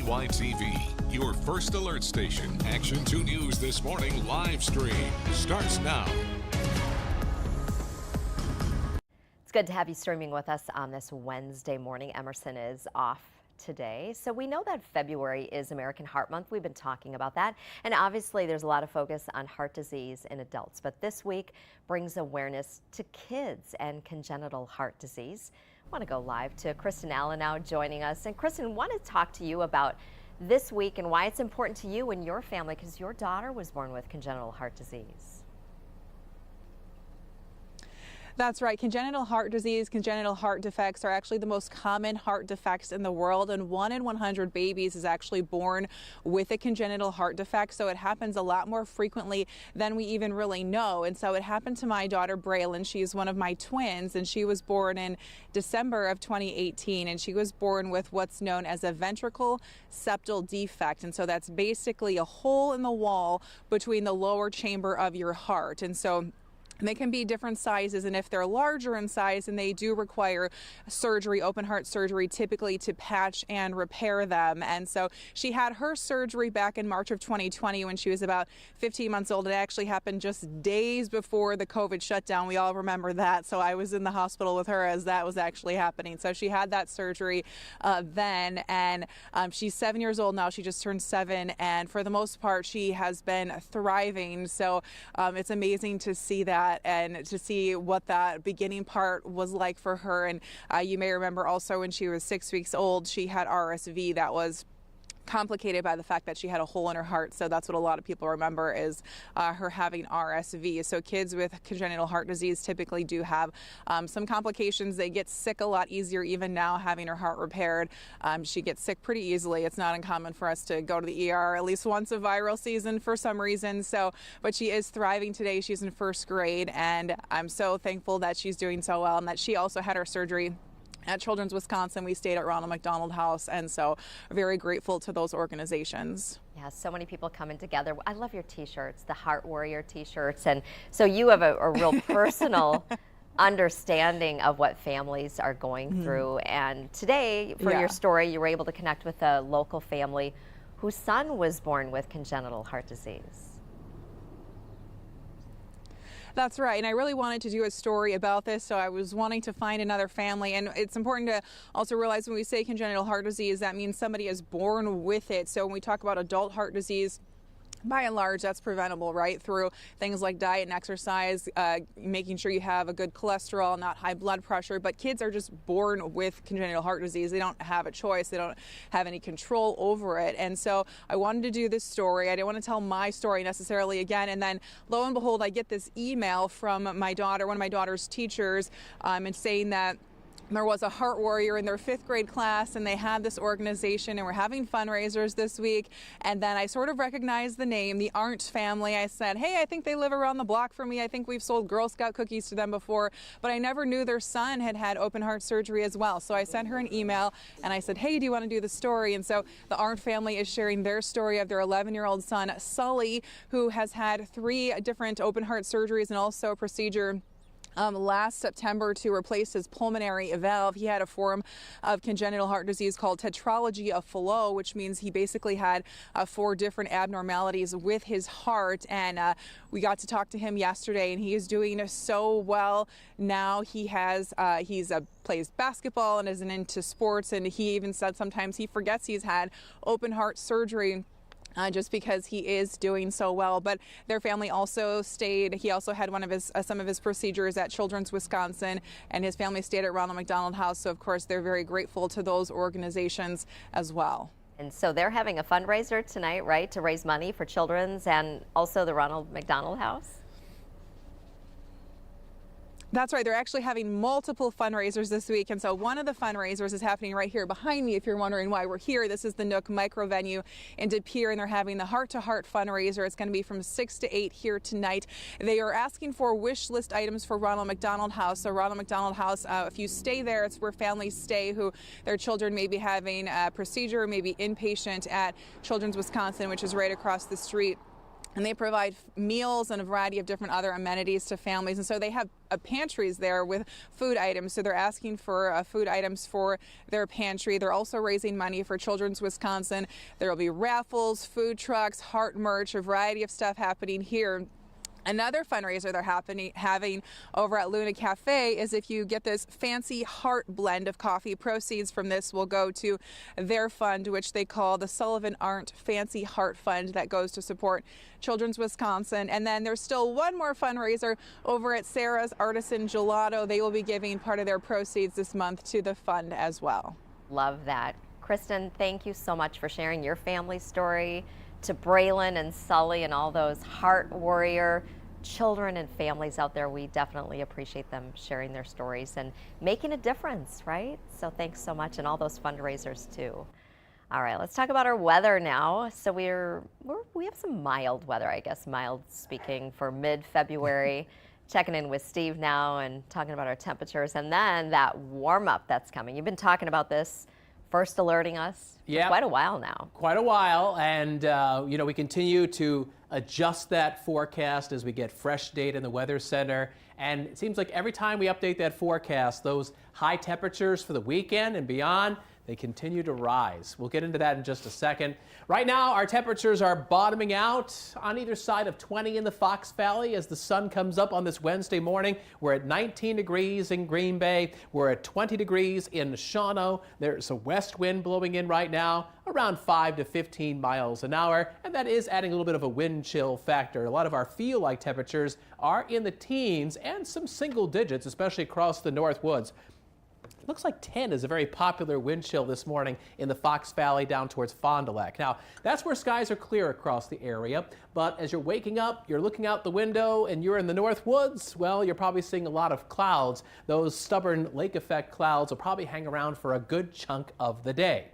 WBAY-TV, your first alert station. Action 2 News This Morning live stream starts now. It's good to have you streaming with us on this Wednesday morning. Emerson is off today. So we know that February is American Heart Month. We've been talking about that. And obviously there's a lot of focus on heart disease in adults. But this week brings awareness to kids and congenital heart disease. I want to go live to Kristen Allen now joining us. And Kristen, want to talk to you about this week and why it's important to you and your family, because your daughter was born with congenital heart disease. That's right. Congenital heart disease, congenital heart defects are actually the most common heart defects in the world, and 1 in 100 babies is actually born with a congenital heart defect. So it happens a lot more frequently than we even really know. And so it happened to my daughter Braylon. She's one of my twins, and she was born in December of 2018, and she was born with what's known as a ventricle septal defect. And so that's basically a hole in the wall between the lower chamber of your heart. And so they can be different sizes, and if they're larger in size, then they do require surgery, open heart surgery, typically to patch and repair them. And so she had her surgery back in March of 2020 when she was about 15 months old. It actually happened just days before the COVID shutdown. We all remember that. So I was in the hospital with her as that was actually happening. So she had that surgery then, and she's 7 years old now. She just turned 7, and for the most part, she has been thriving. So it's amazing to see that and to see what that beginning part was like for her. And you may remember also when she was 6 weeks old, she had RSV that was complicated by the fact that she had a hole in her heart. So that's what a lot of people remember is her having RSV. So kids with congenital heart disease typically do have some complications. They get sick a lot easier even now having her heart repaired. She gets sick pretty easily. It's not uncommon for us to go to the ER at least once a viral season for some reason. So, but she is thriving today. She's in first grade, and I'm so thankful that she's doing so well and that she also had her surgery at Children's Wisconsin. We stayed at Ronald McDonald House, and so very grateful to those organizations. Yeah, so many people coming together. I love your t-shirts, the Heart Warrior t-shirts, and so you have a real personal understanding of what families are going through. And today, for your story, you were able to connect with a local family whose son was born with congenital heart disease. That's right, and I really wanted to do a story about this, so I was wanting to find another family. And it's important to also realize when we say congenital heart disease, that means somebody is born with it. So when we talk about adult heart disease, by and large, that's preventable, right? Through things like diet and exercise, making sure you have a good cholesterol, not high blood pressure. But kids are just born with congenital heart disease. They don't have a choice. They don't have any control over it. And so I wanted to do this story. I didn't want to tell my story necessarily again. And then lo and behold, I get this email from my daughter, one of my daughter's teachers, and saying that there was a Heart Warrior in their 5th grade class, and they had this organization and we're having fundraisers this week. And then I sort of recognized the name, the Arndt family. I said, hey, I think they live around the block from me. I think we've sold Girl Scout cookies to them before, but I never knew their son had had open heart surgery as well. So I sent her an email and I said, hey, do you want to do the story? And so the Arndt family is sharing their story of their 11-year-old son, Sully, who has had 3 different open heart surgeries and also a procedure last September to replace his pulmonary valve. He had a form of congenital heart disease called tetralogy of Fallot, which means he basically had 4 different abnormalities with his heart. And we got to talk to him yesterday, and he is doing so well now. He has plays basketball and isn't into sports, and he even said sometimes he forgets he's had open heart surgery. Just because he is doing so well. But their family also stayed. He also had one of his some of his procedures at Children's Wisconsin, and his family stayed at Ronald McDonald House. So of course they're very grateful to those organizations as well. And so they're having a fundraiser tonight, right, to raise money for Children's and also the Ronald McDonald House? That's right. They're actually having multiple fundraisers this week. And so one of the fundraisers is happening right here behind me. If you're wondering why we're here, this is the Nook Micro Venue in De Pere, and they're having the Heart to Heart fundraiser. It's going to be from 6 to 8 here tonight. They are asking for wish list items for Ronald McDonald House. So Ronald McDonald House, if you stay there, it's where families stay who their children may be having a procedure, maybe inpatient at Children's Wisconsin, which is right across the street And they provide meals and a variety of different other amenities to families. And so they have pantries there with food items. So they're asking for food items for their pantry. They're also raising money for Children's Wisconsin. There will be raffles, food trucks, heart merch, a variety of stuff happening here. Another fundraiser they're having over at Luna Cafe is if you get this fancy heart blend of coffee, proceeds from this will go to their fund, which they call the Sullivan Arndt Fancy Heart Fund, that goes to support Children's Wisconsin. And then there's still one more fundraiser over at Sarah's Artisan Gelato. They will be giving part of their proceeds this month to the fund as well. Love that. Kristen, thank you so much for sharing your family story. To Braylon and Sully and all those heart warrior children and families out there, we definitely appreciate them sharing their stories and making a difference, right? So thanks so much, and all those fundraisers too. All right, let's talk about our weather now. So we have some mild weather, I guess, mild speaking, for mid-February. Checking in with Steve now and talking about our temperatures, and then that warm up that's coming. You've been talking about this, first alerting us for quite a while now. Quite a while, and we continue to adjust that forecast as we get fresh data in the Weather Center. And it seems like every time we update that forecast, those high temperatures for the weekend and beyond, they continue to rise. We'll get into that in just a second. Right now, our temperatures are bottoming out on either side of 20 in the Fox Valley as the sun comes up on this Wednesday morning. We're at 19 degrees in Green Bay. We're at 20 degrees in Shawano. There's a west wind blowing in right now, around 5 to 15 miles an hour, and that is adding a little bit of a wind chill factor. A lot of our feel-like temperatures are in the teens and some single digits, especially across the North Woods. Looks like 10 is a very popular wind chill this morning in the Fox Valley down towards Fond du Lac. Now, that's where skies are clear across the area, but as you're waking up, you're looking out the window and you're in the North Woods, well, you're probably seeing a lot of clouds. Those stubborn lake effect clouds will probably hang around for a good chunk of the day.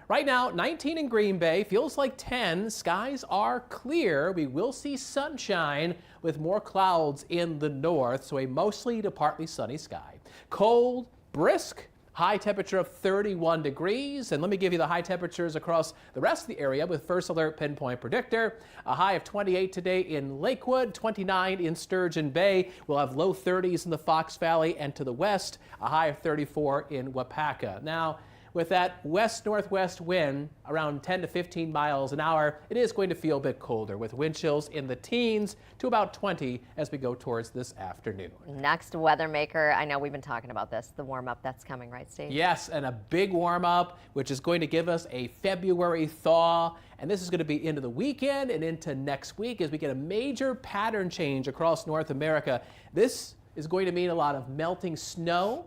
Right now, 19 in Green Bay, feels like 10. Skies are clear. We will see sunshine with more clouds in the north, so a mostly to partly sunny sky. Cold, brisk, high temperature of 31 degrees. And let me give you the high temperatures across the rest of the area with First Alert Pinpoint Predictor. A high of 28 today in Lakewood, 29 in Sturgeon Bay. We'll have low 30s in the Fox Valley, and to the west, a high of 34 in Wapaka. Now, with that west-northwest wind around 10 to 15 miles an hour, it is going to feel a bit colder with wind chills in the teens to about 20 as we go towards this afternoon. Next weather maker, I know we've been talking about this, the warm-up that's coming, right, Steve? Yes, and a big warm-up, which is going to give us a February thaw. And this is going to be into the weekend and into next week as we get a major pattern change across North America. This is going to mean a lot of melting snow.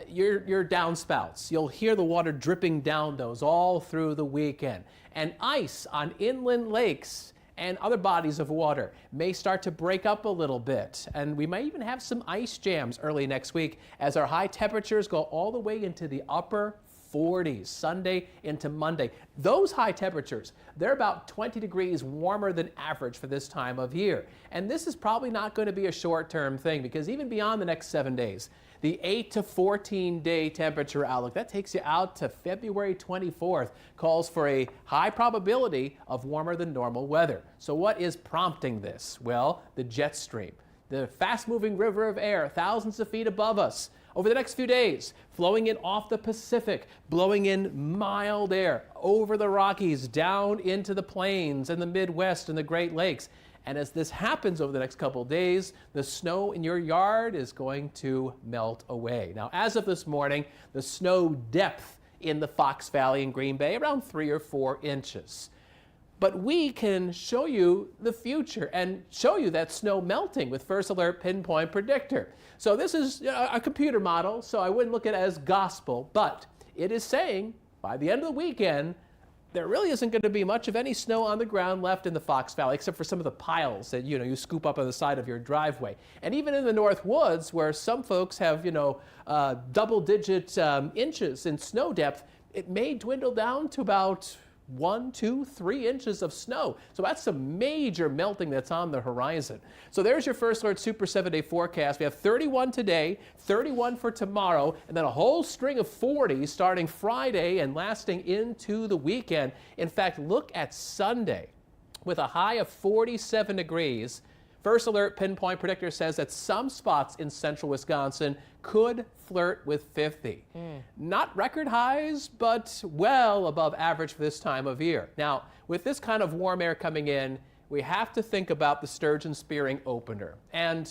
Your downspouts, you'll hear the water dripping down those all through the weekend. And ice on inland lakes and other bodies of water may start to break up a little bit. And we might even have some ice jams early next week as our high temperatures go all the way into the upper 40s, Sunday into Monday. Those high temperatures, they're about 20 degrees warmer than average for this time of year. And this is probably not going to be a short-term thing, because even beyond the next 7 days, the 8 to 14 day temperature outlook, that takes you out to February 24th, calls for a high probability of warmer than normal weather. So what is prompting this? Well, the jet stream, the fast-moving river of air thousands of feet above us. Over the next few days, flowing in off the Pacific, blowing in mild air over the Rockies, down into the plains and the Midwest and the Great Lakes. And as this happens over the next couple of days, the snow in your yard is going to melt away. Now, as of this morning, the snow depth in the Fox Valley and Green Bay, around 3 or 4 inches. But we can show you the future and show you that snow melting with First Alert Pinpoint Predictor. So this is a computer model, so I wouldn't look at it as gospel, but it is saying by the end of the weekend, there really isn't going to be much of any snow on the ground left in the Fox Valley, except for some of the piles that you scoop up on the side of your driveway. And even in the North Woods, where some folks have double-digit inches in snow depth, it may dwindle down to about 1, 2, 3 inches of snow. So that's some major melting that's on the horizon. So there's your First Alert Super 7-day forecast. We have 31 today, 31 for tomorrow, and then a whole string of 40s starting Friday and lasting into the weekend. In fact, look at Sunday. with a high of 47 degrees. First Alert Pinpoint Predictor says that some spots in central Wisconsin could flirt with 50. Not record highs, but well above average for this time of year. Now, with this kind of warm air coming in, we have to think about the sturgeon spearing opener. And,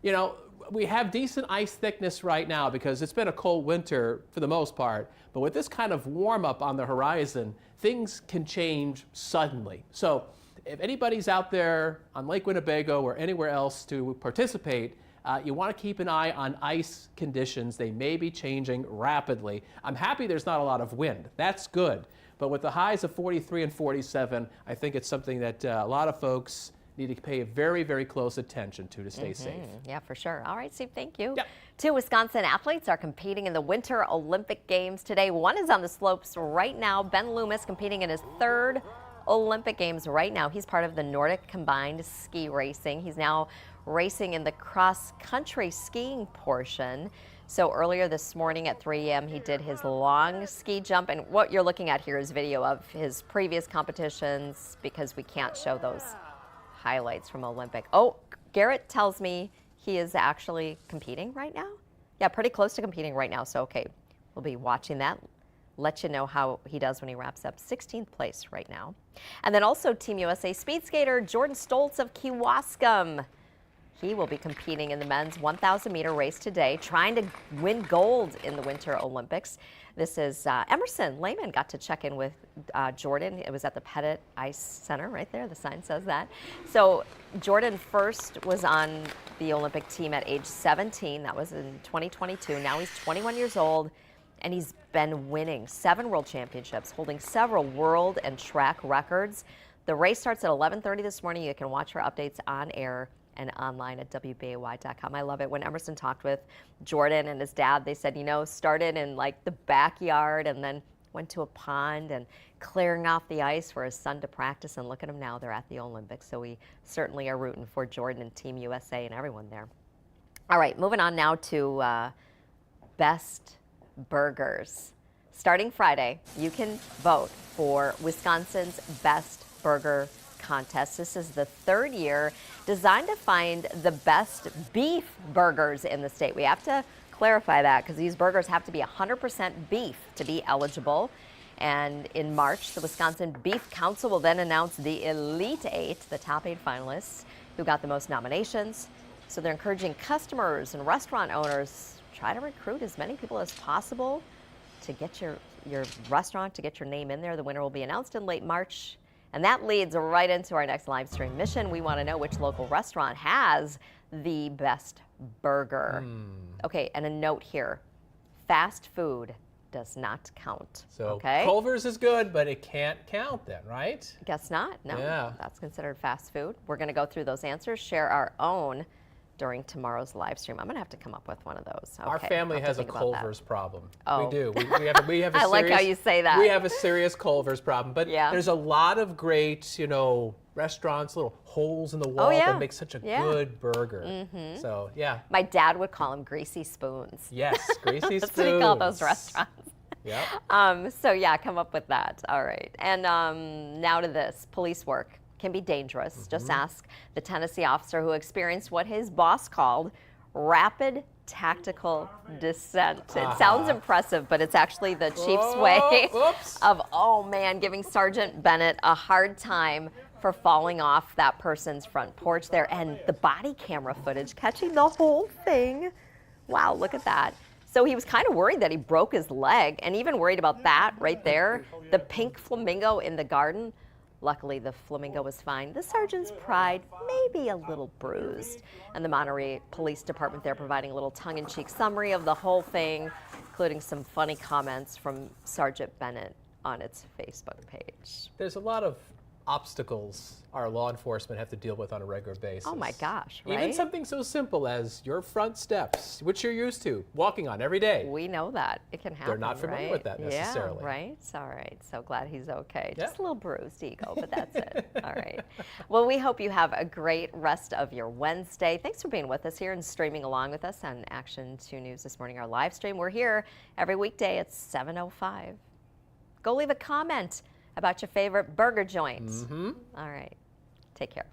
you know, we have decent ice thickness right now because it's been a cold winter for the most part. But with this kind of warm up on the horizon, things can change suddenly. So if anybody's out there on Lake Winnebago or anywhere else to participate, you want to keep an eye on ice conditions. They may be changing rapidly. I'm happy there's not a lot of wind. That's good. But with the highs of 43 and 47, I think it's something that a lot of folks need to pay very, very close attention to stay safe. Yeah, for sure. All right, Steve, thank you. Yep. 2 Wisconsin athletes are competing in the Winter Olympic Games today. One is on the slopes right now. Ben Loomis competing in his 3rd Olympic Games right now. He's part of the Nordic combined ski racing. He's now racing in the cross-country skiing portion. So earlier this morning at 3 a.m. he did his long ski jump, and what you're looking at here is video of his previous competitions because we can't show those highlights from Olympic. Oh, Garrett tells me he is actually competing right now. Yeah, pretty close to competing right now. So okay, we'll be watching that. Let you know how he does when he wraps up. 16th place right now. And then also Team USA speed skater Jordan Stoltz of Kewaskum. He will be competing in the men's 1,000 meter race today, trying to win gold in the Winter Olympics. This is Emerson Lehman got to check in with Jordan. It was at the Pettit Ice Center right there. The sign says that. So Jordan first was on the Olympic team at age 17. That was in 2022. Now he's 21 years old, and he's been winning 7 world championships, holding several world and track records. The race starts at 11:30 this morning. You can watch our updates on air and online at WBAY.com. I love it. When Emerson talked with Jordan and his dad, they said, you know, started in like the backyard and then went to a pond and clearing off the ice for his son to practice. And look at him now, they're at the Olympics. So we certainly are rooting for Jordan and Team USA and everyone there. All right, moving on now to Best Burgers. Starting Friday, you can vote for Wisconsin's Best Burger contest. This is the 3rd year, designed to find the best beef burgers in the state. We have to clarify that because these burgers have to be 100% beef to be eligible. And in March, the Wisconsin Beef Council will then announce the Elite 8, the top 8 finalists who got the most nominations. So they're encouraging customers and restaurant owners, try to recruit as many people as possible to get your restaurant, to get your name in there. The winner will be announced in late March. And that leads right into our next live stream mission. We want to know which local restaurant has the best burger. Okay, and a note here, fast food does not count. So okay? Culver's is good, but it can't count then, right? Guess not, no. Yeah. That's considered fast food. We're going to go through those answers, share our own during tomorrow's live stream. I'm going to have to come up with one of those. Okay, Our family I'll have has to a think about that. Culver's problem. Oh. We do. We have a I serious, like how you say that. We have a serious Culver's problem. But Yeah. there's a lot of great, you know, restaurants, little holes in the wall yeah. that make such a Yeah. good burger. So, yeah. My dad would call them greasy spoons. Yes, greasy That's spoons. what he called those restaurants. Yep. So yeah, come up with that. All right. And now to this. Police work can be dangerous. Just ask the Tennessee officer who experienced what his boss called rapid tactical descent. It sounds impressive, but it's actually the chief's way of, oh man, giving Sergeant Bennett a hard time for falling off that person's front porch there. And the body camera footage catching the whole thing. Wow, look at that. So he was kind of worried that he broke his leg, and even worried about that right there. The pink flamingo in the garden. Luckily, the flamingo was fine. The sergeant's pride may be a little bruised. And the Monterey Police Department there providing a little tongue-in-cheek summary of the whole thing, including some funny comments from Sergeant Bennett on its Facebook page. There's a lot of obstacles our law enforcement have to deal with on a regular basis. Oh my gosh, right? Even something so simple as your front steps, which you're used to walking on every day. We know that. It can happen. They're not familiar right? with that necessarily. Yeah, right? All right. So glad he's okay. Yep. Just a little bruised ego, but that's it. All right. Well, we hope you have a great rest of your Wednesday. Thanks for being with us here and streaming along with us on Action 2 News this morning, our live stream. We're here every weekday at 7:05. Go leave a comment How about your favorite burger joint? All right. Take care.